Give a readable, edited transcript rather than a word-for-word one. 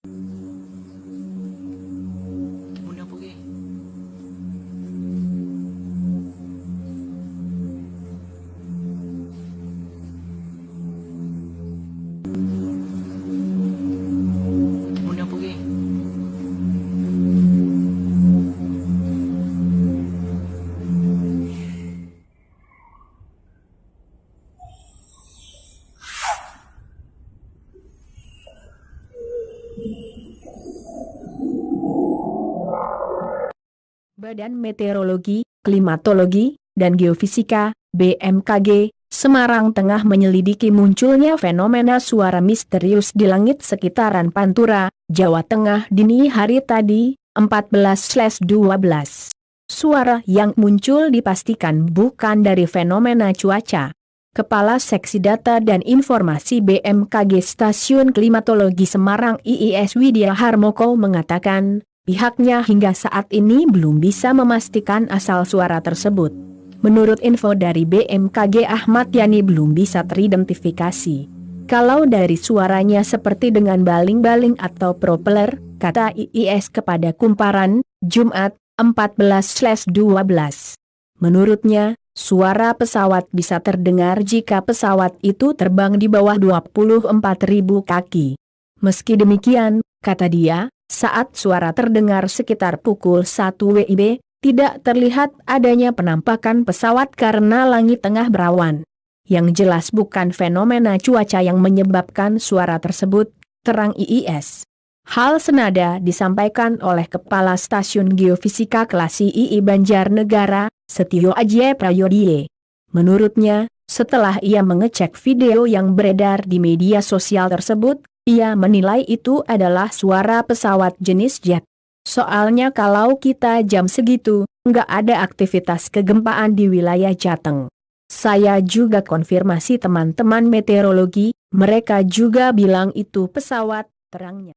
Muna po eh. Muna po eh. Badan Meteorologi, Klimatologi, dan Geofisika, BMKG, Semarang tengah menyelidiki munculnya fenomena suara misterius di langit sekitaran Pantura, Jawa Tengah dini hari tadi, 14/12. Suara yang muncul dipastikan bukan dari fenomena cuaca. Kepala Seksi Data dan Informasi BMKG Stasiun Klimatologi Semarang IIS Widya Harmoko mengatakan, pihaknya hingga saat ini belum bisa memastikan asal suara tersebut. Menurut info dari BMKG Ahmad Yani belum bisa teridentifikasi. Kalau dari suaranya seperti dengan baling-baling atau propeller, kata IIS kepada Kumparan, Jumat, 14/12. Menurutnya, suara pesawat bisa terdengar jika pesawat itu terbang di bawah 24.000 kaki. Meski demikian, kata dia, saat suara terdengar sekitar pukul 1 WIB, tidak terlihat adanya penampakan pesawat karena langit tengah berawan. Yang jelas bukan fenomena cuaca yang menyebabkan suara tersebut, terang IIS. Hal senada disampaikan oleh Kepala Stasiun Geofisika Klasi II Banjarnegara, Setio Aji Prayodie. Menurutnya, setelah ia mengecek video yang beredar di media sosial tersebut, ia menilai itu adalah suara pesawat jenis jet. Soalnya kalau kita jam segitu, nggak ada aktivitas kegempaan di wilayah Jateng. Saya juga konfirmasi teman-teman meteorologi, mereka juga bilang itu pesawat, terangnya.